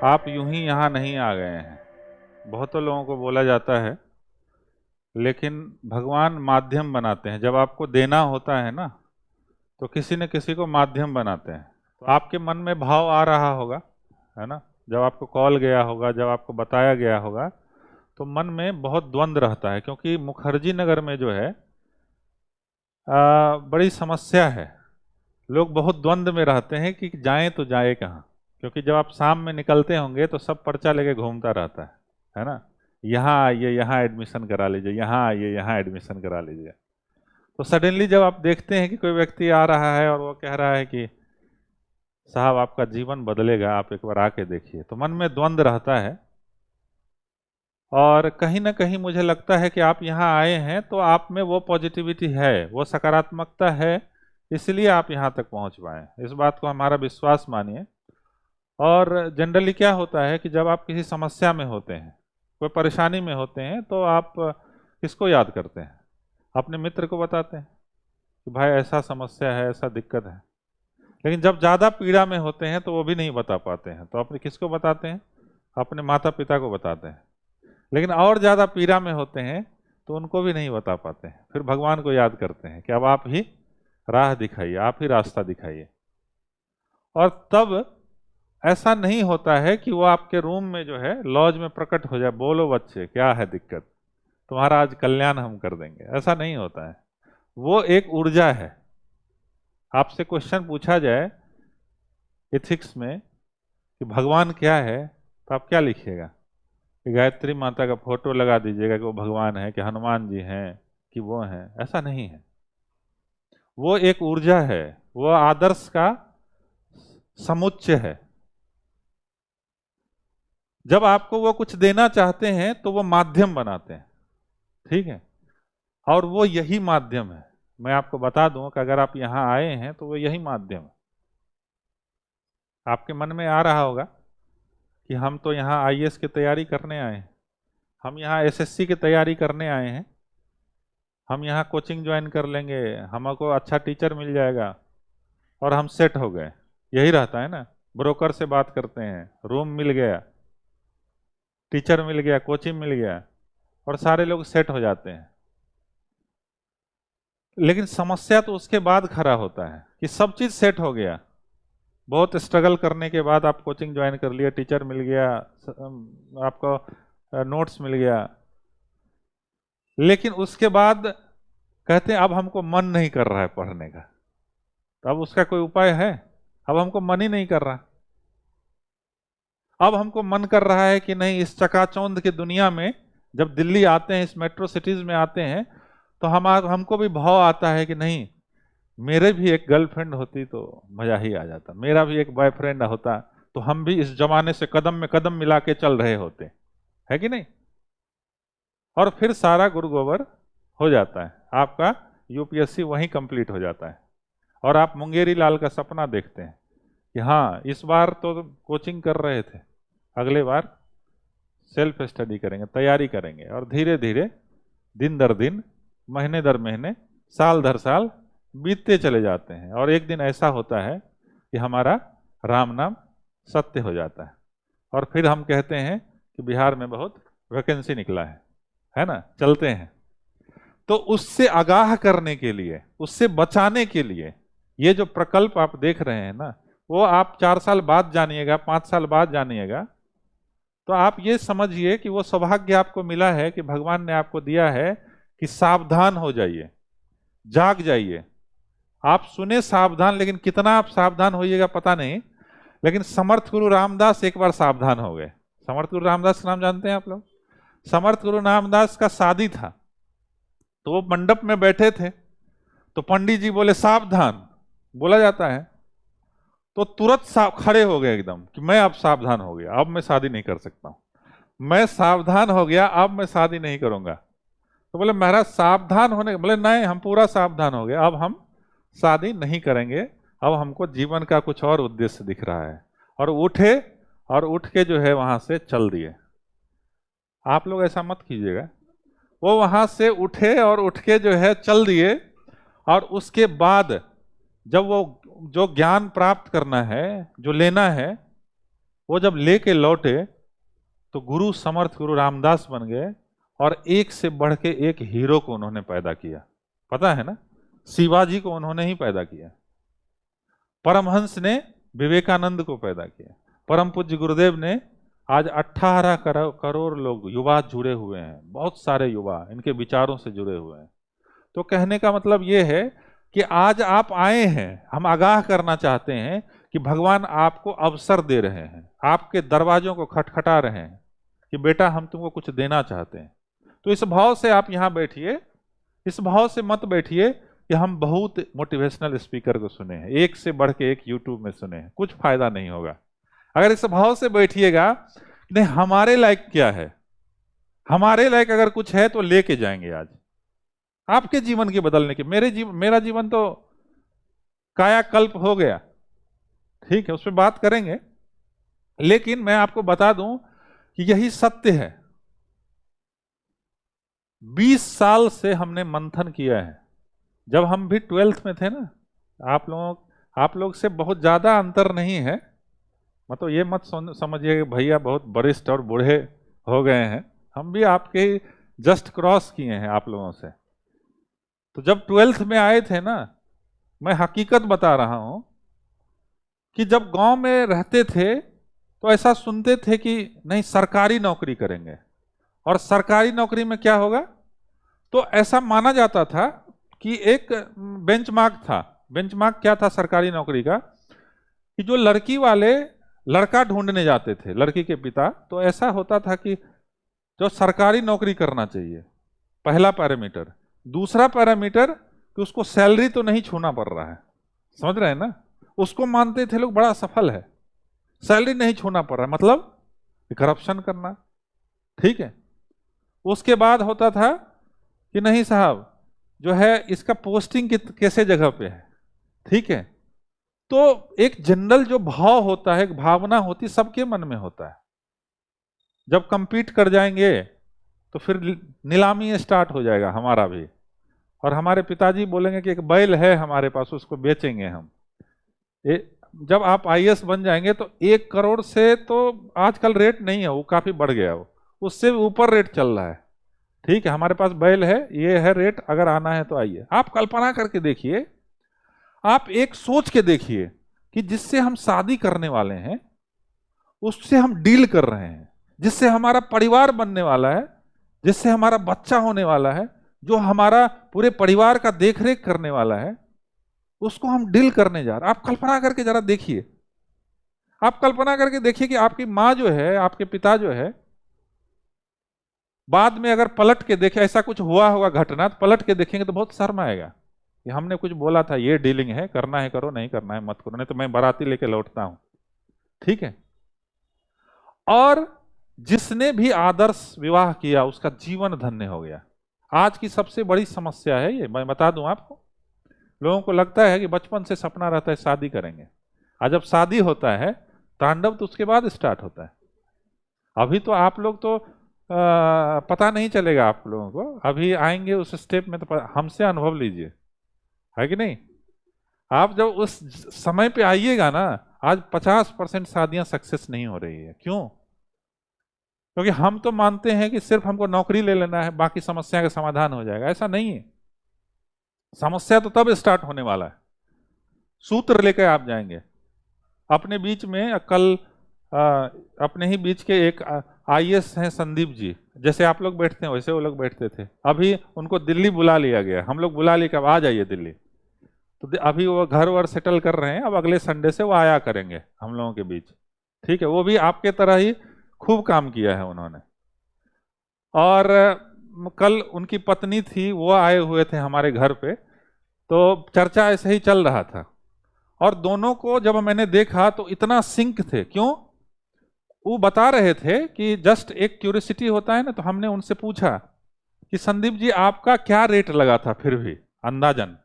आप यूं ही यहाँ नहीं आ गए हैं। बहुतों लोगों को बोला जाता है, लेकिन भगवान माध्यम बनाते हैं। जब आपको देना होता है ना, तो किसी न किसी को माध्यम बनाते हैं। तो आपके मन में भाव आ रहा होगा, है ना। जब आपको कॉल गया होगा, जब आपको बताया गया होगा, तो मन में बहुत द्वंद्व रहता है, क्योंकि मुखर्जी नगर में जो है बड़ी समस्या है। लोग बहुत द्वंद्व में रहते हैं कि जाएं तो जाए कहाँ। क्योंकि जब आप शाम में निकलते होंगे तो सब पर्चा लेके घूमता रहता है ना। यहाँ आइए, यहाँ एडमिशन करा लीजिए, यहाँ आइए, यहाँ एडमिशन करा लीजिए। तो सडनली जब आप देखते हैं कि कोई व्यक्ति आ रहा है और वो कह रहा है कि साहब आपका जीवन बदलेगा, आप एक बार आके देखिए, तो मन में द्वंद्व रहता है। और कहीं ना कहीं मुझे लगता है कि आप यहाँ आए हैं तो आप में वो पॉजिटिविटी है, वो सकारात्मकता है, इसलिए आप यहाँ तक पहुँच पाए। इस बात को हमारा विश्वास मानिए। और जनरली क्या होता है कि जब आप किसी समस्या में होते हैं, कोई परेशानी में होते हैं, तो आप किसको याद करते हैं? अपने मित्र को बताते हैं कि भाई ऐसा समस्या है, ऐसा दिक्कत है। लेकिन जब ज़्यादा पीड़ा में होते हैं तो वो भी नहीं बता पाते हैं, तो अपने किसको बताते हैं? अपने माता पिता को बताते हैं। लेकिन और ज़्यादा पीड़ा में होते हैं तो उनको भी नहीं बता पाते हैं, फिर भगवान को याद करते हैं कि अब आप ही राह दिखाइए, आप ही रास्ता दिखाइए। और तब ऐसा नहीं होता है कि वो आपके रूम में जो है लॉज में प्रकट हो जाए, बोलो बच्चे क्या है दिक्कत, तुम्हारा आज कल्याण हम कर देंगे। ऐसा नहीं होता है। वो एक ऊर्जा है। आपसे क्वेश्चन पूछा जाए एथिक्स में कि भगवान क्या है, तो आप क्या लिखिएगा? कि गायत्री माता का फोटो लगा दीजिएगा कि वो भगवान है, कि हनुमान जी हैं, कि वो हैं? ऐसा नहीं है। वो एक ऊर्जा है, वो आदर्श का समुच्चय है। जब आपको वो कुछ देना चाहते हैं तो वो माध्यम बनाते हैं, ठीक है। और वो यही माध्यम है। मैं आपको बता दूं कि अगर आप यहाँ आए हैं तो वो यही माध्यम है। आपके मन में आ रहा होगा कि हम तो यहाँ आईएएस की तैयारी करने आए हैं, हम यहाँ एसएससी की तैयारी करने आए हैं, हम यहाँ कोचिंग ज्वाइन कर लेंगे, हमको अच्छा टीचर मिल जाएगा और हम सेट हो गए। यही रहता है ना। ब्रोकर से बात करते हैं, रूम मिल गया, टीचर मिल गया, कोचिंग मिल गया, और सारे लोग सेट हो जाते हैं। लेकिन समस्या तो उसके बाद खड़ा होता है कि सब चीज सेट हो गया, बहुत स्ट्रगल करने के बाद आप कोचिंग ज्वाइन कर लिया, टीचर मिल गया, आपको नोट्स मिल गया, लेकिन उसके बाद कहते हैं अब हमको मन नहीं कर रहा है पढ़ने का। तो अब उसका कोई उपाय है? अब हमको मन ही नहीं कर रहा। अब हमको मन कर रहा है कि नहीं, इस चकाचौंध की दुनिया में जब दिल्ली आते हैं, इस मेट्रो सिटीज में आते हैं, तो हमको भी भाव आता है कि नहीं, मेरे भी एक गर्लफ्रेंड होती तो मजा ही आ जाता, मेरा भी एक बॉयफ्रेंड होता तो हम भी इस जमाने से कदम में कदम मिला के चल रहे होते, है कि नहीं। और फिर सारा गुरु गोबर हो जाता है, आपका यूपीएससी वहीं कंप्लीट हो जाता है, और आप मुंगेरी लाल का सपना देखते हैं कि हाँ इस बार तो कोचिंग कर रहे थे, अगले बार सेल्फ स्टडी करेंगे, तैयारी करेंगे, और धीरे धीरे दिन दर दिन, महीने दर महीने, साल दर साल बीतते चले जाते हैं। और एक दिन ऐसा होता है कि हमारा राम नाम सत्य हो जाता है, और फिर हम कहते हैं कि बिहार में बहुत वैकेंसी निकला है ना, चलते हैं। तो उससे आगाह करने के लिए, उससे बचाने के लिए, ये जो प्रकल्प आप देख रहे हैं ना, वो आप 4 साल बाद जानिएगा, 5 साल बाद जानिएगा, तो आप ये समझिए कि वो सौभाग्य आपको मिला है कि भगवान ने आपको दिया है कि सावधान हो जाइए, जाग जाइए। आप सुने सावधान, लेकिन कितना आप सावधान होइएगा पता नहीं। लेकिन समर्थ गुरु रामदास एक बार सावधान हो गए। समर्थ गुरु रामदास का नाम जानते हैं आप लोग? समर्थ गुरु रामदास का शादी था, तो वो मंडप में बैठे थे, तो पंडित जी बोले सावधान, बोला जाता है, तो तुरंत खड़े हो गए एकदम कि मैं अब सावधान हो गया, अब मैं शादी नहीं कर सकता हूं, मैं सावधान हो गया, अब मैं शादी नहीं करूंगा। तो बोले महाराज सावधान होने, बोले नहीं हम पूरा सावधान हो गए, अब हम शादी नहीं करेंगे, अब हमको जीवन का कुछ और उद्देश्य दिख रहा है। और उठे, और उठ के जो है वहां से चल दिए। आप लोग ऐसा मत कीजिएगा। वो वहां से उठे और उठ के जो है चल दिए, और उसके बाद जब वो जो ज्ञान प्राप्त करना है, जो लेना है, वो जब लेके लौटे तो गुरु समर्थ गुरु रामदास बन गए और एक से बढ़ के एक हीरो को उन्होंने पैदा किया। पता है ना, शिवाजी को उन्होंने ही पैदा किया, परमहंस ने विवेकानंद को पैदा किया, परम पूज्य गुरुदेव ने आज 18 करोड़ लोग युवा जुड़े हुए हैं, बहुत सारे युवा इनके विचारों से जुड़े हुए हैं। तो कहने का मतलब ये है कि आज आप आए हैं, हम आगाह करना चाहते हैं कि भगवान आपको अवसर दे रहे हैं, आपके दरवाजों को खटखटा रहे हैं कि बेटा हम तुमको कुछ देना चाहते हैं। तो इस भाव से आप यहाँ बैठिए, इस भाव से मत बैठिए कि हम बहुत मोटिवेशनल स्पीकर को सुने हैं, एक से बढ़ के एक यूट्यूब में सुने हैं, कुछ फायदा नहीं होगा। अगर इस भाव से बैठिएगा, नहीं हमारे लायक क्या है, हमारे लायक अगर कुछ है तो लेके जाएंगे आज आपके जीवन के बदलने के। मेरा जीवन तो कायाकल्प हो गया, ठीक है, उस पर बात करेंगे, लेकिन मैं आपको बता दूं कि यही सत्य है। 20 साल से हमने मंथन किया है। जब हम भी 12th में थे ना, आप लोग से बहुत ज्यादा अंतर नहीं है, मतलब ये मत समझिए कि भैया बहुत वरिष्ठ और बूढ़े हो गए हैं, हम भी आपके जस्ट क्रॉस किए हैं आप लोगों से। तो जब 12th में आए थे ना, मैं हकीकत बता रहा हूं कि जब गांव में रहते थे तो ऐसा सुनते थे कि नहीं सरकारी नौकरी करेंगे, और सरकारी नौकरी में क्या होगा, तो ऐसा माना जाता था कि एक बेंचमार्क था। बेंचमार्क क्या था सरकारी नौकरी का, कि जो लड़की वाले लड़का ढूंढने जाते थे, लड़की के पिता, तो ऐसा होता था कि जो सरकारी नौकरी करना चाहिए, पहला पैरामीटर। दूसरा पैरामीटर कि उसको सैलरी तो नहीं छूना पड़ रहा है, समझ रहे हैं ना, उसको मानते थे लोग बड़ा सफल है, सैलरी नहीं छूना पड़ रहा है, मतलब करप्शन करना, ठीक है। उसके बाद होता था कि नहीं साहब जो है इसका पोस्टिंग कैसे जगह पे है, ठीक है। तो एक जनरल जो भाव होता है, एक भावना होती, सबके मन में होता है। जब कंपीट कर जाएंगे तो फिर नीलामी स्टार्ट हो जाएगा हमारा भी, और हमारे पिताजी बोलेंगे कि एक बैल है हमारे पास, उसको बेचेंगे हम। जब आप आईएएस बन जाएंगे तो 1 करोड़ से तो आजकल रेट नहीं है, वो काफी बढ़ गया, वो उससे ऊपर रेट चल रहा है, ठीक है। हमारे पास बैल है, ये है रेट, अगर आना है तो आइए। आप कल्पना करके देखिए, आप एक सोच के देखिए कि जिससे हम शादी करने वाले हैं, उससे हम डील कर रहे हैं, जिससे हमारा परिवार बनने वाला है, जिससे हमारा बच्चा होने वाला है, जो हमारा पूरे परिवार का देखरेख करने वाला है, उसको हम डील करने जा रहे हैं। आप कल्पना करके जरा देखिए, आप कल्पना करके देखिए कि आपकी माँ जो है, आपके पिता जो है, बाद में अगर पलट के देखे, ऐसा कुछ हुआ होगा घटना, तो पलट के देखेंगे तो बहुत शर्म आएगा कि हमने कुछ बोला था, ये डीलिंग है, करना है करो, नहीं करना है मत करो, नहीं तो मैं बाराती लेके लौटता हूं, ठीक है। और जिसने भी आदर्श विवाह किया उसका जीवन धन्य हो गया। आज की सबसे बड़ी समस्या है ये, मैं बता दूं आपको, लोगों को लगता है कि बचपन से सपना रहता है शादी करेंगे, और जब शादी होता है तांडव तो उसके बाद स्टार्ट होता है। अभी तो आप लोग तो पता नहीं चलेगा आप लोगों को, अभी आएंगे उस स्टेप में तो हमसे अनुभव लीजिए, है कि नहीं। आप जब उस समय पे आइएगा ना, आज 50% शादियां सक्सेस नहीं हो रही है। क्यों? क्योंकि हम तो मानते हैं कि सिर्फ हमको नौकरी ले लेना है, बाकी समस्या का समाधान हो जाएगा। ऐसा नहीं है, समस्या तो तब स्टार्ट होने वाला है। सूत्र लेकर आप जाएंगे। अपने बीच में कल अपने ही बीच के एक आईएएस हैं संदीप जी, जैसे आप लोग बैठते हैं वैसे वो लोग बैठते थे, अभी उनको दिल्ली बुला लिया गया, हम लोग बुला लिया कि अब आ जाइए दिल्ली। तो अभी वो घर वर सेटल कर रहे हैं, अब अगले संडे से वो आया करेंगे हम लोगों के बीच, ठीक है। वो भी आपके तरह ही खूब काम किया है उन्होंने। और कल उनकी पत्नी थी, वो आए हुए थे हमारे घर पे, तो चर्चा ऐसे ही चल रहा था, और दोनों को जब मैंने देखा तो इतना सिंक थे। क्यों? वो बता रहे थे कि जस्ट एक क्यूरियोसिटी होता है ना, तो हमने उनसे पूछा कि संदीप जी आपका क्या रेट लगा था फिर भी अंदाजन,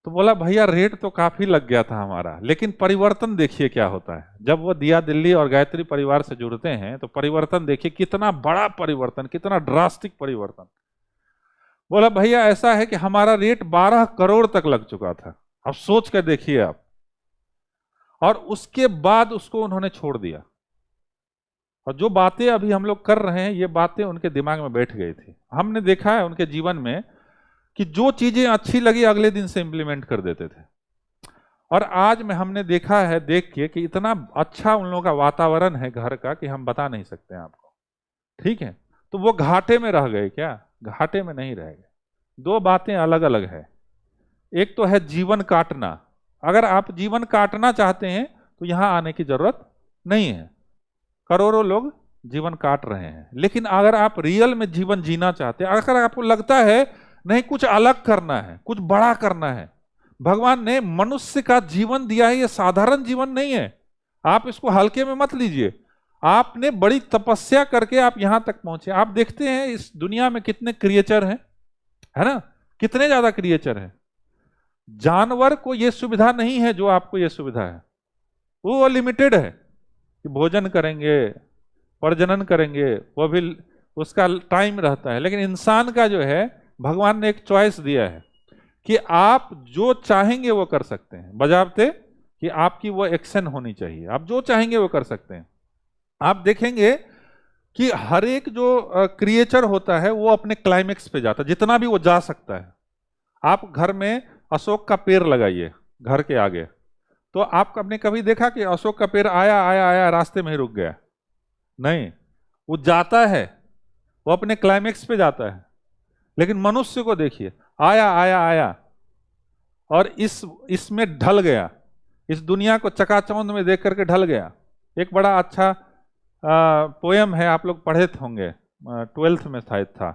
तो बोला भैया रेट तो काफी लग गया था हमारा, लेकिन परिवर्तन देखिए क्या होता है। जब वो दिया दिल्ली और गायत्री परिवार से जुड़ते हैं तो परिवर्तन देखिए, कितना बड़ा परिवर्तन, कितना ड्रास्टिक परिवर्तन। बोला भैया ऐसा है कि हमारा रेट 12 करोड़ तक लग चुका था। अब सोच कर देखिए आप, और उसके बाद उसको उन्होंने छोड़ दिया। और जो बातें अभी हम लोग कर रहे हैं, ये बातें उनके दिमाग में बैठ गई थी। हमने देखा है उनके जीवन में कि जो चीजें अच्छी लगी अगले दिन से इंप्लीमेंट कर देते थे। और आज में हमने देखा है, देख के, कि इतना अच्छा उन लोगों का वातावरण है घर का कि हम बता नहीं सकते हैं आपको। ठीक है, तो वो घाटे में रह गए क्या? घाटे में नहीं रह गए। दो बातें अलग अलग है। एक तो है जीवन काटना। अगर आप जीवन काटना चाहते हैं तो यहां आने की जरूरत नहीं है। करोड़ों लोग जीवन काट रहे हैं। लेकिन अगर आप रियल में जीवन जीना चाहते हैं, अगर आपको लगता है नहीं कुछ अलग करना है, कुछ बड़ा करना है, भगवान ने मनुष्य का जीवन दिया है, ये साधारण जीवन नहीं है। आप इसको हल्के में मत लीजिए। आपने बड़ी तपस्या करके आप यहां तक पहुंचे। आप देखते हैं इस दुनिया में कितने क्रिएचर हैं, है ना? कितने ज्यादा क्रिएचर हैं। जानवर को यह सुविधा नहीं है जो आपको यह सुविधा है। वो लिमिटेड है कि भोजन करेंगे, प्रजनन करेंगे, वो भी उसका टाइम रहता है। लेकिन इंसान का जो है, भगवान ने एक चॉइस दिया है कि आप जो चाहेंगे वो कर सकते हैं, बजाबते कि आपकी वो एक्शन होनी चाहिए। आप जो चाहेंगे वो कर सकते हैं। आप देखेंगे कि हर एक जो क्रिएचर होता है वो अपने क्लाइमेक्स पे जाता है, जितना भी वो जा सकता है। आप घर में अशोक का पेड़ लगाइए घर के आगे, तो आपने कभी देखा कि अशोक का पेड़ आया आया आया रास्ते में ही रुक गया? नहीं, वो जाता है, वो अपने क्लाइमेक्स पे जाता है। लेकिन मनुष्य को देखिए, आया आया आया और इसमें ढल गया, इस दुनिया को चकाचौंध में देख करके ढल गया। एक बड़ा अच्छा पोयम है, आप लोग पढ़े होंगे, 12th में शायद था।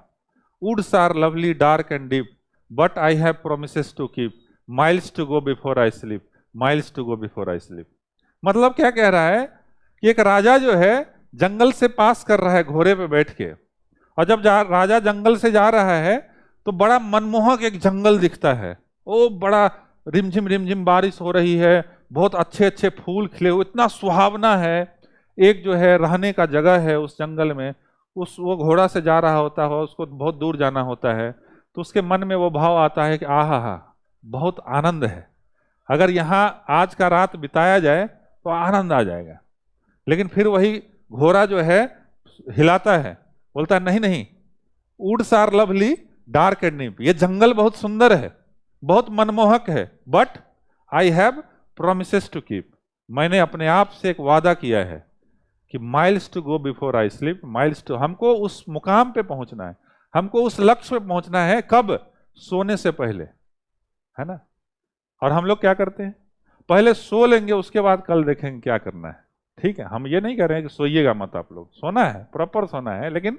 Woods are lovely dark and deep but I have promises to keep, miles to go before I sleep, miles to go before I sleep. मतलब क्या कह रहा है कि एक राजा जो है जंगल से पास कर रहा है घोड़े पे बैठ के, और जब राजा जंगल से जा रहा है तो बड़ा मनमोहक एक जंगल दिखता है। वो बड़ा रिमझिम रिमझिम बारिश हो रही है, बहुत अच्छे अच्छे फूल खिले हुए, इतना सुहावना है। एक जो है रहने का जगह है उस जंगल में। वो घोड़ा से जा रहा होता है, उसको बहुत दूर जाना होता है, तो उसके मन में वो भाव आता है कि आहा हा, बहुत आनंद है, अगर यहाँ आज का रात बिताया जाए तो आनंद आ जाएगा। लेकिन फिर वही घोड़ा जो है हिलाता है, बोलता है नहीं नहीं, woods are lovely dark and deep, ये जंगल बहुत सुंदर है, बहुत मनमोहक है, but I have promises to keep, मैंने अपने आप से एक वादा किया है कि miles to go before I sleep, miles to, हमको उस मुकाम पे पहुंचना है, हमको उस लक्ष्य पे पहुंचना है। कब? सोने से पहले, है ना? और हम लोग क्या करते हैं, पहले सो लेंगे, उसके बाद कल देखेंगे क्या करना है। ठीक है, हम ये नहीं कह रहे हैं कि सोइएगा मत, आप लोग सोना है, प्रॉपर सोना है। लेकिन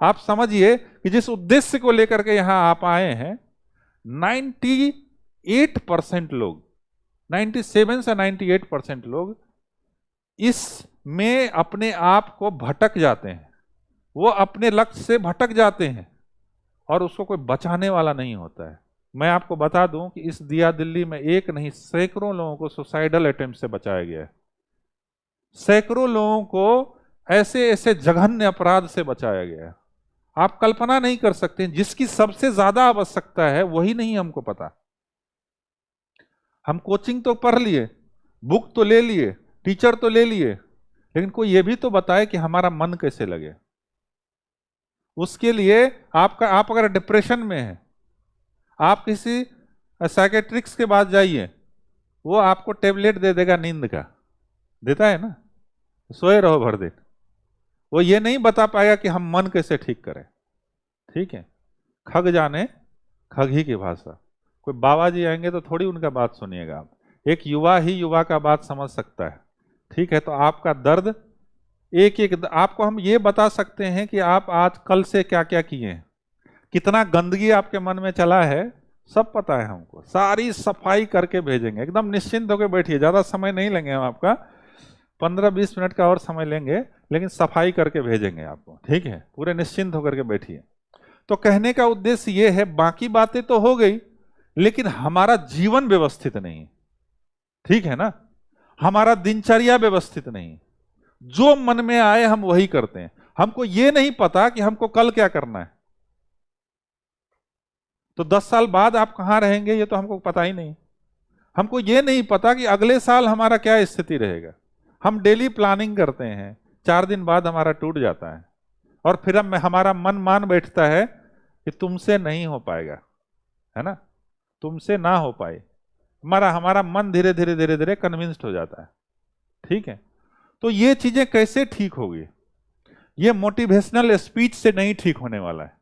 आप समझिए कि जिस उद्देश्य को लेकर के यहां आप आए हैं, 98% लोग, 97 से 98% लोग इसमें अपने आप को भटक जाते हैं। वो अपने लक्ष्य से भटक जाते हैं और उसको कोई बचाने वाला नहीं होता है। मैं आपको बता दूं कि इस दिया दिल्ली में एक नहीं, सैकड़ों लोगों को सुसाइडल अटेम्प्ट से बचाया गया है। सैकड़ों लोगों को ऐसे ऐसे जघन्य अपराध से बचाया गया है। आप कल्पना नहीं कर सकते, जिसकी सबसे ज्यादा आवश्यकता है वही नहीं हमको पता। हम कोचिंग तो पढ़ लिए, बुक तो ले लिए, टीचर तो ले लिए, लेकिन कोई ये भी तो बताए कि हमारा मन कैसे लगे। उसके लिए आप अगर डिप्रेशन में हैं, आप किसी साइकेट्रिक्स के पास जाइए, वो आपको टेबलेट दे देगा, नींद का देता है ना, सोए रहो भर दिन। वो ये नहीं बता पाएगा कि हम मन कैसे ठीक करें। ठीक है, खग जाने खग ही की भाषा। कोई बाबा जी आएंगे तो थोड़ी उनका बात सुनिएगा आप, एक युवा ही युवा का बात समझ सकता है। ठीक है, तो आपका दर्द एक एक आपको हम ये बता सकते हैं कि आप आज कल से क्या क्या किए हैं, कितना गंदगी आपके मन में चला है, सब पता है हमको। सारी सफाई करके भेजेंगे, एकदम निश्चिंत होकर बैठिए, ज़्यादा समय नहीं लेंगे हम आपका, 15-20 मिनट का और समय लेंगे, लेकिन सफाई करके भेजेंगे आपको। ठीक है, पूरे निश्चिंत होकर के बैठिए। तो कहने का उद्देश्य ये है, बाकी बातें तो हो गई, लेकिन हमारा जीवन व्यवस्थित नहीं। ठीक है ना, हमारा दिनचर्या व्यवस्थित नहीं, जो मन में आए हम वही करते हैं। हमको ये नहीं पता कि हमको कल क्या करना है, तो 10 साल बाद आप कहां रहेंगे ये तो हमको पता ही नहीं। हमको ये नहीं पता कि अगले साल हमारा क्या स्थिति रहेगा। हम डेली प्लानिंग करते हैं, 4 दिन बाद हमारा टूट जाता है और फिर हमारा मन मान बैठता है कि तुमसे नहीं हो पाएगा, है ना, तुमसे ना हो पाए। हमारा मन धीरे धीरे धीरे धीरे कन्विंस्ड हो जाता है। ठीक है, तो ये चीजें कैसे ठीक होगी? ये मोटिवेशनल स्पीच से नहीं ठीक होने वाला है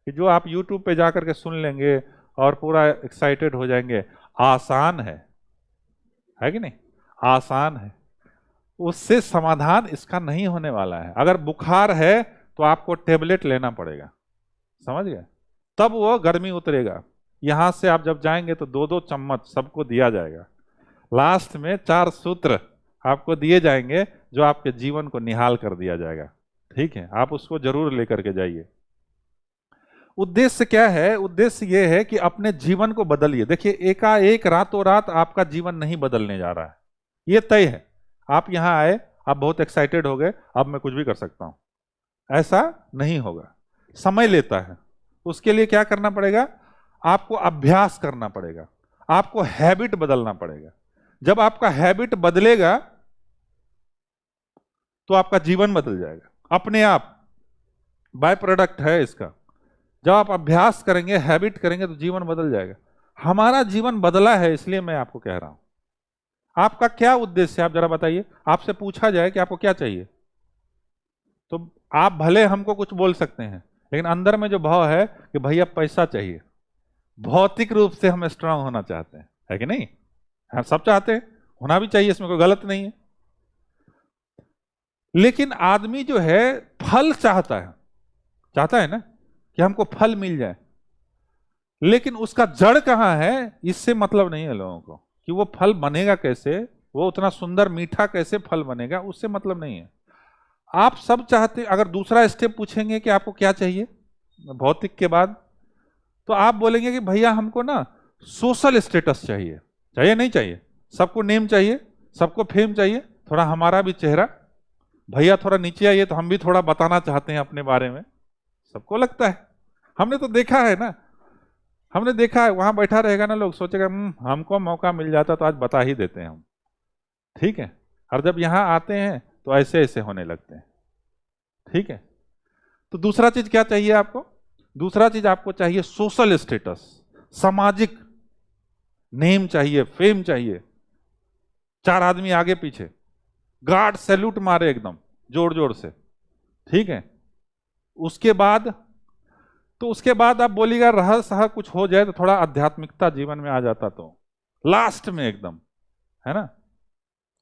कि जो आप यूट्यूब पे जाकर के सुन लेंगे और पूरा एक्साइटेड हो जाएंगे। आसान है कि नहीं? आसान है, उससे समाधान इसका नहीं होने वाला है। अगर बुखार है तो आपको टेबलेट लेना पड़ेगा, समझ गए, तब वो गर्मी उतरेगा। यहां से आप जब जाएंगे तो 2-2 चम्मच सबको दिया जाएगा। लास्ट में 4 सूत्र आपको दिए जाएंगे जो आपके जीवन को निहाल कर दिया जाएगा। ठीक है, आप उसको जरूर लेकर के जाइए। उद्देश्य क्या है? उद्देश्य यह है कि अपने जीवन को बदलिए। देखिए, एकाएक रातों रात आपका जीवन नहीं बदलने जा रहा है, ये तय है। आप यहां आए, आप बहुत एक्साइटेड हो गए, अब मैं कुछ भी कर सकता हूं, ऐसा नहीं होगा, समय लेता है। उसके लिए क्या करना पड़ेगा? आपको अभ्यास करना पड़ेगा, आपको हैबिट बदलना पड़ेगा। जब आपका हैबिट बदलेगा तो आपका जीवन बदल जाएगा अपने आप, बाय प्रोडक्ट है इसका। जब आप अभ्यास करेंगे, हैबिट करेंगे तो जीवन बदल जाएगा। हमारा जीवन बदला है, इसलिए मैं आपको कह रहा हूं। आपका क्या उद्देश्य है आप जरा बताइए। आपसे पूछा जाए कि आपको क्या चाहिए, तो आप भले हमको कुछ बोल सकते हैं, लेकिन अंदर में जो भाव है कि भैया पैसा चाहिए, भौतिक रूप से हम स्ट्रांग होना चाहते हैं, है कि नहीं? हम सब चाहते हैं, होना भी चाहिए, इसमें कोई गलत नहीं है। लेकिन आदमी जो है फल चाहता है ना, कि हमको फल मिल जाए, लेकिन उसका जड़ कहां है इससे मतलब नहीं है लोगों को, कि वो फल बनेगा कैसे, वो उतना सुंदर मीठा कैसे फल बनेगा, उससे मतलब नहीं है। आप सब चाहते, अगर दूसरा स्टेप पूछेंगे कि आपको क्या चाहिए भौतिक के बाद, तो आप बोलेंगे कि भैया हमको ना सोशल स्टेटस चाहिए। चाहिए नहीं चाहिए? सबको नेम चाहिए, सबको फेम चाहिए, थोड़ा हमारा भी चेहरा, भैया थोड़ा नीचे आइए तो हम भी थोड़ा बताना चाहते हैं अपने बारे में। सबको लगता है, हमने तो देखा है ना, हमने देखा है, वहां बैठा रहेगा ना, लोग सोचेगा हमको मौका मिल जाता तो आज बता ही देते हैं हम। ठीक है, और जब यहां आते हैं तो ऐसे ऐसे होने लगते हैं। ठीक है, तो दूसरा चीज क्या चाहिए आपको? दूसरा चीज आपको चाहिए सोशल स्टेटस, सामाजिक नेम चाहिए, फेम चाहिए, 4 आदमी आगे पीछे गार्ड सैल्यूट मारे एकदम जोर जोर से। ठीक है, उसके बाद आप बोलिएगा रहा सहा कुछ हो जाए तो थोड़ा आध्यात्मिकता जीवन में आ जाता, तो लास्ट में एकदम, है ना,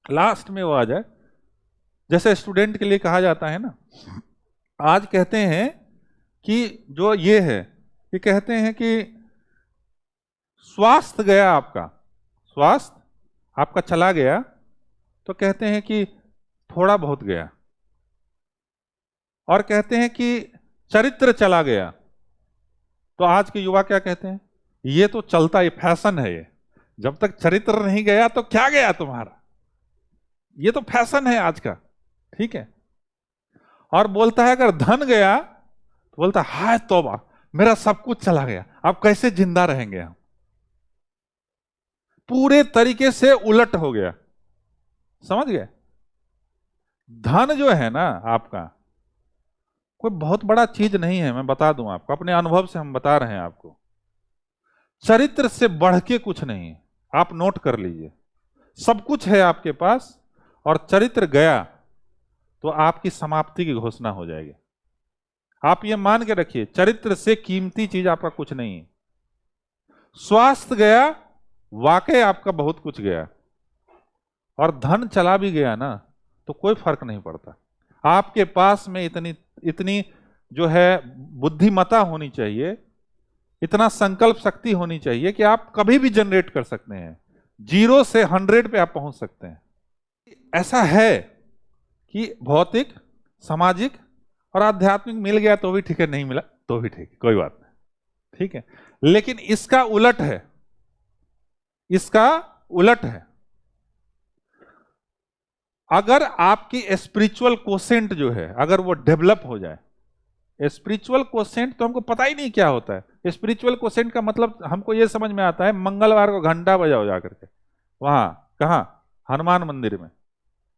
लास्ट में वो आ जाए। जैसे स्टूडेंट के लिए कहा जाता है ना, आज कहते हैं कि जो ये है, ये कहते हैं कि स्वास्थ्य गया आपका, स्वास्थ्य आपका चला गया, तो कहते हैं कि थोड़ा बहुत गया, और कहते हैं कि चरित्र चला गया, तो आज के युवा क्या कहते हैं? ये तो चलता, ये फैशन है, ये जब तक चरित्र नहीं गया तो क्या गया तुम्हारा, ये तो फैशन है आज का। ठीक है, और बोलता है अगर धन गया तो बोलता हाय तौबा, मेरा सब कुछ चला गया, अब कैसे जिंदा रहेंगे हम। पूरे तरीके से उलट हो गया, समझ गए? धन जो है ना आपका, कोई बहुत बड़ा चीज नहीं है, मैं बता दूं आपको, अपने अनुभव से हम बता रहे हैं आपको। चरित्र से बढ़ के कुछ नहीं है, आप नोट कर लीजिए। सब कुछ है आपके पास, और चरित्र गया तो आपकी समाप्ति की घोषणा हो जाएगी। आप ये मान के रखिए, चरित्र से कीमती चीज आपका कुछ नहीं है। स्वास्थ्य गया, वाकई आपका बहुत कुछ गया, और धन चला भी गया ना तो कोई फर्क नहीं पड़ता। आपके पास में इतनी जो है बुद्धिमता होनी चाहिए, इतना संकल्प शक्ति होनी चाहिए कि आप कभी भी जनरेट कर सकते हैं, 0 से 100 पे आप पहुंच सकते हैं। ऐसा है कि भौतिक, सामाजिक और आध्यात्मिक मिल गया तो भी ठीक है, नहीं मिला तो भी ठीक है, कोई बात नहीं। ठीक है, लेकिन इसका उलट है, इसका उलट है। अगर आपकी स्पिरिचुअल कोसेंट जो है, अगर वो डेवलप हो जाए, स्पिरिचुअल कोसेंट तो हमको पता ही नहीं क्या होता है। स्पिरिचुअल कोसेंट का मतलब हमको ये समझ में आता है, मंगलवार को घंटा बजाओ जाकर के, वहां कहाँ, हनुमान मंदिर में,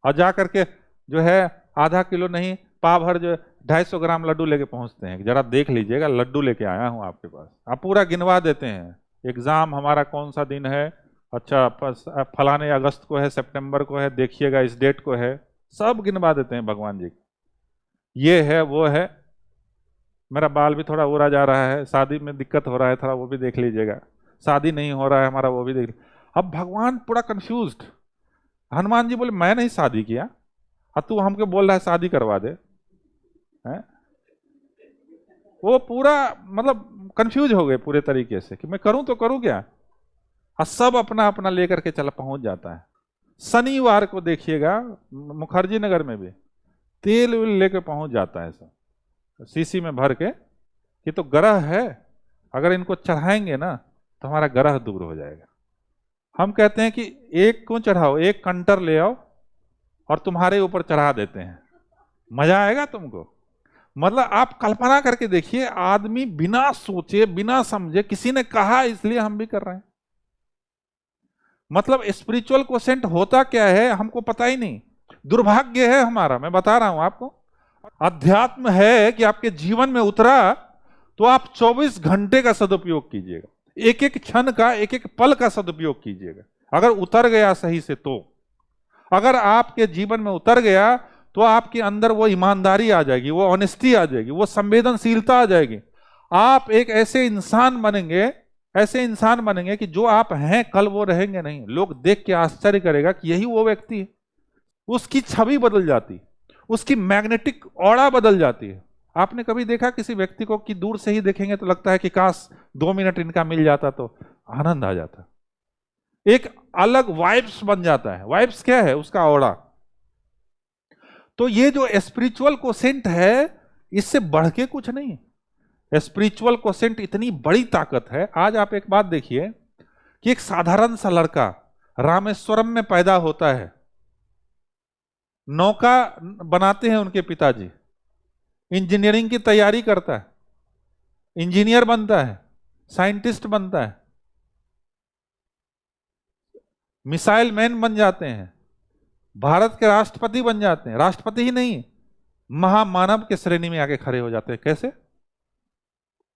और जा करके जो है आधा किलो नहीं पाव भर जो 250 ग्राम लड्डू लेके पहुंचते हैं। जरा देख लीजिएगा, लड्डू लेके आया हूं आपके पास। आप पूरा गिनवा देते हैं, एग्जाम हमारा कौन सा दिन है, अच्छा फलाने अगस्त को है, सितंबर को है, देखिएगा इस डेट को है, सब गिनवा देते हैं भगवान जी। ये है वो है। मेरा बाल भी थोड़ा उड़ा जा रहा है, शादी में दिक्कत हो रहा है थोड़ा, वो भी देख लीजिएगा, शादी नहीं हो रहा है हमारा, वो भी देख लीजिए। अब भगवान पूरा कंफ्यूज्ड। हनुमान जी बोले मैं नहीं शादी किया, और तू हमको बोल रहा है शादी करवा दे, है? वो पूरा मतलब कंफ्यूज हो गए पूरे तरीके से कि मैं करूं तो करूं क्या। और सब अपना अपना लेकर के चला पहुंच जाता है। शनिवार को देखिएगा मुखर्जी नगर में भी तेल वेल लेके पहुंच जाता है सब, शीशी में भर के, ये तो ग्रह है, अगर इनको चढ़ाएंगे ना तो हमारा ग्रह दूर हो जाएगा। हम कहते हैं कि एक क्यों चढ़ाओ, एक कंटर ले आओ और तुम्हारे ऊपर चढ़ा देते हैं, मजा आएगा तुमको। मतलब आप कल्पना करके देखिए, आदमी बिना सोचे बिना समझे, किसी ने कहा इसलिए हम भी कर रहे हैं। मतलब स्पिरिचुअल क्वोशेंट होता क्या है हमको पता ही नहीं। दुर्भाग्य है हमारा, मैं बता रहा हूं आपको। अध्यात्म है कि आपके जीवन में उतरा तो आप 24 घंटे का सदुपयोग कीजिएगा, एक एक क्षण का, एक एक पल का सदुपयोग कीजिएगा। अगर उतर गया सही से तो, अगर आपके जीवन में उतर गया तो आपके अंदर वो ईमानदारी आ जाएगी, वो ऑनेस्टी आ जाएगी, वो संवेदनशीलता आ जाएगी। आप एक ऐसे इंसान बनेंगे, ऐसे इंसान बनेंगे कि जो आप हैं कल वो रहेंगे नहीं। लोग देख के आश्चर्य करेगा कि यही वो व्यक्ति है। उसकी छवि बदल जाती, उसकी मैग्नेटिक ऑरा बदल जाती है। आपने कभी देखा किसी व्यक्ति को कि दूर से ही देखेंगे तो लगता है कि काश 2 मिनट इनका मिल जाता तो आनंद आ जाता। एक अलग वाइब्स बन जाता है। वाइब्स क्या है? उसका ऑरा। तो ये जो स्पिरिचुअल क्वोशेंट है, इससे बढ़ के कुछ नहीं। स्पिरिचुअल क्वोशेंट इतनी बड़ी ताकत है। आज आप एक बात देखिए कि एक साधारण सा लड़का रामेश्वरम में पैदा होता है, नौका बनाते हैं उनके पिताजी, इंजीनियरिंग की तैयारी करता है, इंजीनियर बनता है, साइंटिस्ट बनता है, मिसाइल मैन बन जाते हैं, भारत के राष्ट्रपति बन जाते हैं। राष्ट्रपति ही नहीं, महामानव के श्रेणी में आके खड़े हो जाते हैं। कैसे?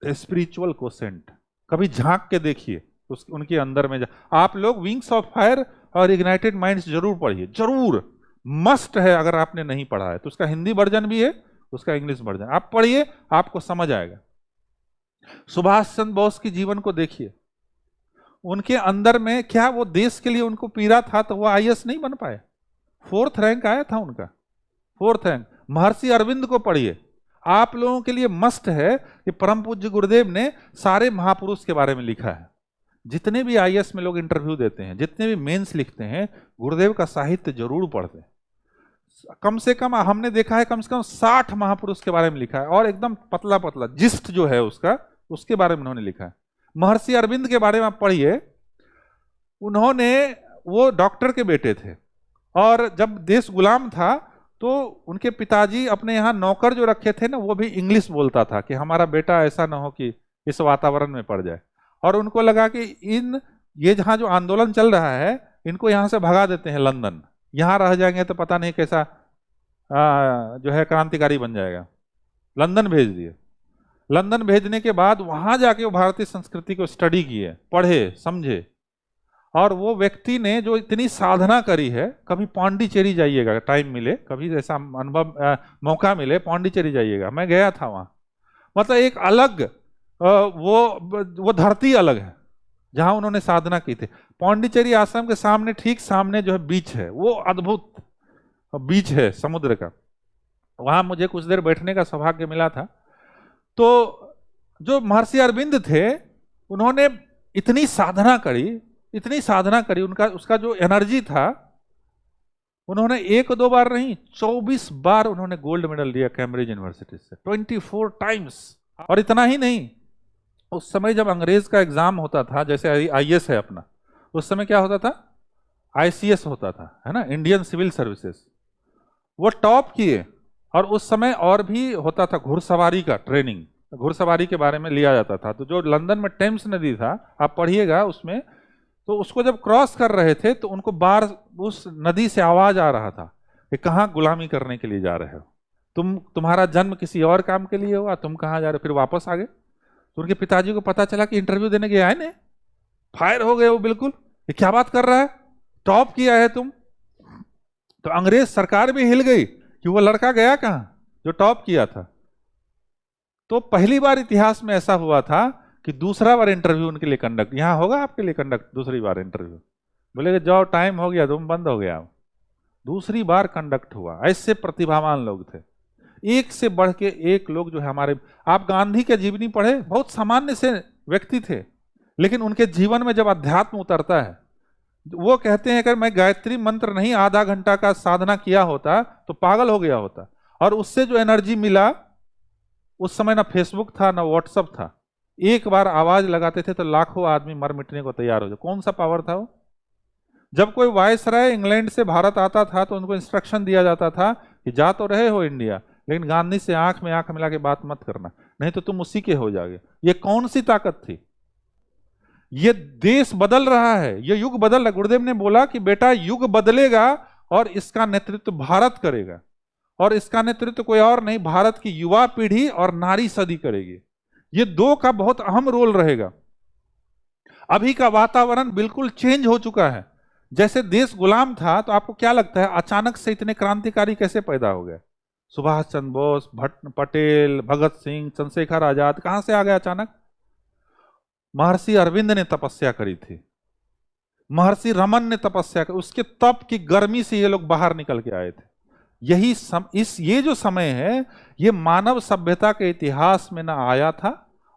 Spiritual quotient. कभी झांक के देखिए उनके अंदर में। आप लोग विंग्स ऑफ फायर और इग्नाइटेड माइंड्स जरूर पढ़िए, जरूर, मस्ट है। अगर आपने नहीं पढ़ा है तो उसका हिंदी वर्जन भी है, उसका इंग्लिश वर्जन आप पढ़िए, आपको समझ आएगा। सुभाष चंद्र बोस के जीवन को देखिए, उनके अंदर में क्या वो देश के लिए उनको पीड़ा था तो वो आईएएस नहीं बन पाए। 4th रैंक आया था उनका, 4th रैंक। महर्षि अरविंद को पढ़िए। आप लोगों के लिए मस्ट है कि परम पूज्य गुरुदेव ने सारे महापुरुष के बारे में लिखा है। जितने भी आईएएस में लोग इंटरव्यू देते हैं, जितने भी मेंस लिखते हैं, गुरुदेव का साहित्य जरूर पढ़ते हैं। कम से कम हमने देखा है कम से कम 60 महापुरुष के बारे में लिखा है, और एकदम पतला पतला जिस्ट जो है उसका, उसके बारे में उन्होंने लिखा है। महर्षि अरविंद के बारे में आप पढ़िए। उन्होंने, वो डॉक्टर के बेटे थे, और जब देश गुलाम था तो उनके पिताजी अपने यहाँ नौकर जो रखे थे ना, वो भी इंग्लिश बोलता था कि हमारा बेटा ऐसा ना हो कि इस वातावरण में पड़ जाए। और उनको लगा कि ये जहाँ जो आंदोलन चल रहा है, इनको यहाँ से भगा देते हैं लंदन, यहाँ रह जाएंगे तो पता नहीं कैसा जो है क्रांतिकारी बन जाएगा। लंदन भेज दिए। लंदन भेजने के बाद वहां जाके वो भारतीय संस्कृति को स्टडी किए, पढ़े, समझे। और वो व्यक्ति ने जो इतनी साधना करी है, कभी पांडिचेरी जाइएगा, टाइम मिले, कभी ऐसा अनुभव मौका मिले, पांडिचेरी जाइएगा। मैं गया था वहां। मतलब एक अलग वो धरती अलग है जहां उन्होंने साधना की थी। पांडिचेरी आश्रम के सामने, ठीक सामने जो है बीच है, वो अद्भुत बीच है समुद्र का। वहां मुझे कुछ देर बैठने का सौभाग्य मिला था। तो जो महर्षि अरविंद थे, उन्होंने इतनी साधना करी, इतनी साधना करी, उसका जो एनर्जी था, उन्होंने 1-2 बार नहीं, 24 बार उन्होंने गोल्ड मेडल लिया कैम्ब्रिज यूनिवर्सिटी से, 24 टाइम्स। और इतना ही नहीं, उस समय जब अंग्रेज का एग्जाम होता था, जैसे आईएएस है अपना, उस समय क्या होता था? आईसीएस होता था, है ना, इंडियन सिविल सर्विसेज। वो टॉप किए। और उस समय और भी होता था घुड़सवारी का ट्रेनिंग, घुड़सवारी के बारे में लिया जाता था। तो जो लंदन में टेम्स नदी था, आप पढ़िएगा उसमें, तो उसको जब क्रॉस कर रहे थे तो उनको बार उस नदी से आवाज आ रहा था कि कहाँ गुलामी करने के लिए जा रहे हो, तुम्हारा जन्म किसी और काम के लिए हुआ, तुम कहाँ जा रहे हो। फिर वापस आ गए। तो उनके पिताजी को पता चला कि इंटरव्यू देने के आए ने, फायर हो गए वो बिल्कुल, ये क्या बात कर रहा है, टॉप किया है तुम। तो अंग्रेज सरकार भी हिल गई कि वो लड़का गया कहां जो टॉप किया था। तो पहली बार इतिहास में ऐसा हुआ था कि दूसरा बार इंटरव्यू उनके लिए कंडक्ट, यहां होगा आपके लिए कंडक्ट दूसरी बार इंटरव्यू, बोले जाओ टाइम हो गया, तुम बंद हो गया। दूसरी बार कंडक्ट हुआ। ऐसे प्रतिभावान लोग थे, एक से बढ़ के एक लोग जो है हमारे। आप गांधी के जीवनी पढ़े, बहुत सामान्य से व्यक्ति थे, लेकिन उनके जीवन में जब अध्यात्म उतरता है, वो कहते हैं कि मैं गायत्री मंत्र नहीं आधा घंटा का साधना किया होता तो पागल हो गया होता। और उससे जो एनर्जी मिला, उस समय ना फेसबुक था ना व्हाट्सएप था, एक बार आवाज लगाते थे तो लाखों आदमी मर मिटने को तैयार हो जाए। कौन सा पावर था वो। जब कोई वायसराय इंग्लैंड से भारत आता था तो उनको इंस्ट्रक्शन दिया जाता था कि जा तो रहे हो इंडिया, लेकिन गांधी से आंख में आंख मिला के बात मत करना, नहीं तो तुम उसी के हो जाओगे। ये कौन सी ताकत थी। ये देश बदल रहा है, ये युग बदल रहा है। गुरुदेव ने बोला कि बेटा युग बदलेगा और इसका नेतृत्व भारत करेगा, और इसका नेतृत्व कोई और नहीं, भारत की युवा पीढ़ी और नारी सदी करेगी। ये दो का बहुत अहम रोल रहेगा। अभी का वातावरण बिल्कुल चेंज हो चुका है। जैसे देश गुलाम था, तो आपको क्या लगता है अचानक से इतने क्रांतिकारी कैसे पैदा हो गए। सुभाष चंद्र बोस, पटेल, भगत सिंह, चंद्रशेखर आजाद कहां से आ गए अचानक। महर्षि अरविंद ने तपस्या करी थी, महर्षि रमन ने तपस्या करी, उसके तप की गर्मी से ये लोग बाहर निकल के आए थे। यही ये जो समय है, ये मानव सभ्यता के इतिहास में ना आया था।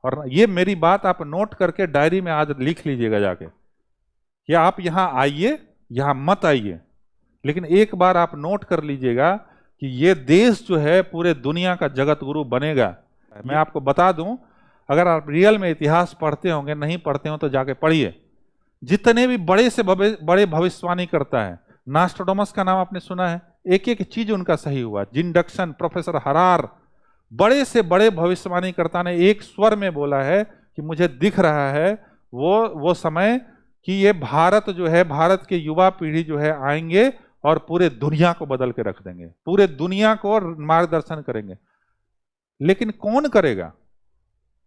और ये मेरी बात आप नोट करके डायरी में आज लिख लीजिएगा जाके कि आप यहां आइए, यहां मत आइए, लेकिन एक बार आप नोट कर लीजिएगा कि ये देश जो है पूरे दुनिया का जगत गुरु बनेगा। मैं आपको बता दूं, अगर आप रियल में इतिहास पढ़ते होंगे, नहीं पढ़ते हो तो जाके पढ़िए। जितने भी बड़े से बड़े भविष्यवाणी करता है, नास्ट्रोडामस का नाम आपने सुना है, एक एक चीज उनका सही हुआ। जिंडक्शन, प्रोफेसर हरार, बड़े से बड़े भविष्यवाणी करता ने एक स्वर में बोला है कि मुझे दिख रहा है वो समय कि ये भारत जो है, भारत के युवा पीढ़ी जो है आएंगे और पूरे दुनिया को बदल के रख देंगे, पूरे दुनिया को मार्गदर्शन करेंगे। लेकिन कौन करेगा,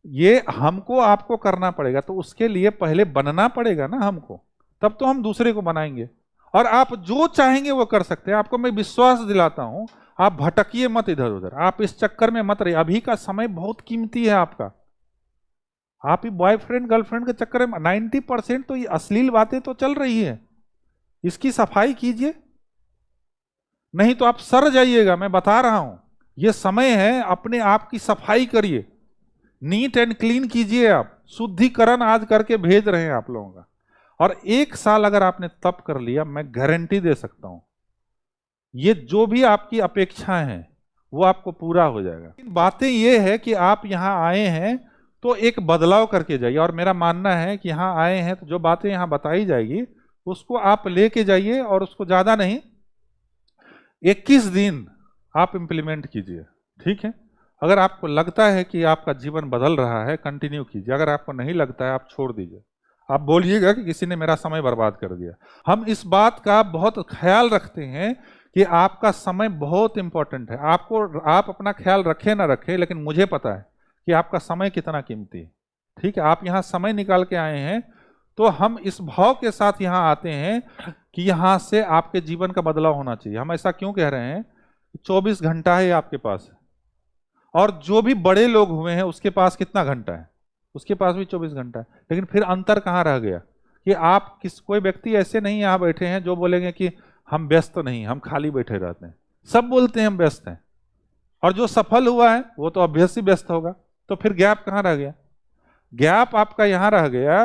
ये हमको आपको करना पड़ेगा। तो उसके लिए पहले बनना पड़ेगा ना हमको, तब तो हम दूसरे को बनाएंगे। और आप जो चाहेंगे वो कर सकते हैं। आपको मैं विश्वास दिलाता हूं, आप भटकिए मत इधर उधर, आप इस चक्कर में मत रहिए। अभी का समय बहुत कीमती है आपका। आप ही बॉयफ्रेंड गर्लफ्रेंड के चक्कर में 90% तो ये अश्लील बातें तो चल रही है, इसकी सफाई कीजिए, नहीं तो आप सर जाइएगा। मैं बता रहा हूं, ये समय है, अपने आप की सफाई करिए, नीट एंड क्लीन कीजिए। आप शुद्धिकरण आज करके भेज रहे हैं आप लोगों का। और 1 साल अगर आपने तप कर लिया, मैं गारंटी दे सकता हूं, ये जो भी आपकी अपेक्षाएं हैं वो आपको पूरा हो जाएगा। बातें ये है कि आप यहां आए हैं तो एक बदलाव करके जाइए। और मेरा मानना है कि यहां आए हैं तो जो बातें यहां बताई जाएगी उसको आप लेके जाइए, और उसको ज्यादा नहीं, 21 दिन आप इंप्लीमेंट कीजिए, ठीक है। अगर आपको लगता है कि आपका जीवन बदल रहा है, कंटिन्यू कीजिए। अगर आपको नहीं लगता है, आप छोड़ दीजिए। आप बोलिएगा कि किसी ने मेरा समय बर्बाद कर दिया। हम इस बात का बहुत ख्याल रखते हैं कि आपका समय बहुत इंपॉर्टेंट है। आप अपना ख्याल रखें ना रखें, लेकिन मुझे पता है कि आपका समय कितना कीमती है, ठीक है। आप यहाँ समय निकाल के आए हैं, तो हम इस भाव के साथ यहाँ आते हैं कि यहाँ से आपके जीवन का बदलाव होना चाहिए। हम ऐसा क्यों कह रहे हैं, 24 घंटा है आपके पास, और जो भी बड़े लोग हुए हैं उसके पास कितना घंटा है, उसके पास भी 24 घंटा है। लेकिन फिर अंतर कहाँ रह गया कि आप कोई व्यक्ति ऐसे नहीं यहाँ बैठे हैं जो बोलेंगे कि हम व्यस्त नहीं, हम खाली बैठे रहते हैं। सब बोलते हैं हम व्यस्त हैं, और जो सफल हुआ है वो तो ऑब्वियसली व्यस्त होगा। तो फिर गैप कहाँ रह गया। गैप आपका यहां रह गया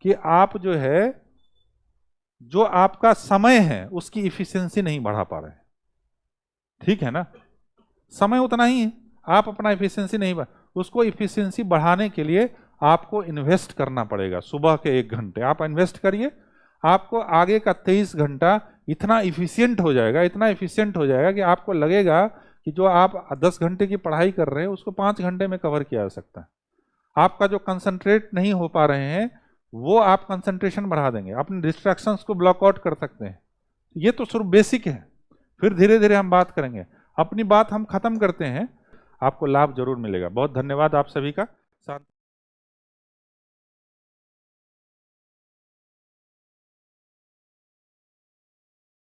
कि आप जो है, जो आपका समय है उसकी इफिशियंसी नहीं बढ़ा पा रहे, ठीक है ना। समय उतना ही है, आप अपना इफिशियंसी नहीं उसको इफिशियंसी बढ़ाने के लिए आपको इन्वेस्ट करना पड़ेगा। सुबह के 1 घंटे आप इन्वेस्ट करिए, आपको आगे का 23 घंटा इतना इफिशियंट हो जाएगा, इतना इफिशियंट हो जाएगा कि आपको लगेगा कि जो आप 10 घंटे की पढ़ाई कर रहे हैं उसको 5 घंटे में कवर किया जा सकता है। आपका जो कंसंट्रेट नहीं हो पा रहे हैं वो आप कंसंट्रेशन बढ़ा देंगे, अपने डिस्ट्रैक्शंस को ब्लॉक आउट कर सकते हैं। ये तो सिर्फ बेसिक है, फिर धीरे धीरे हम बात करेंगे। अपनी बात हम खत्म करते हैं, आपको लाभ जरूर मिलेगा। बहुत धन्यवाद आप सभी का।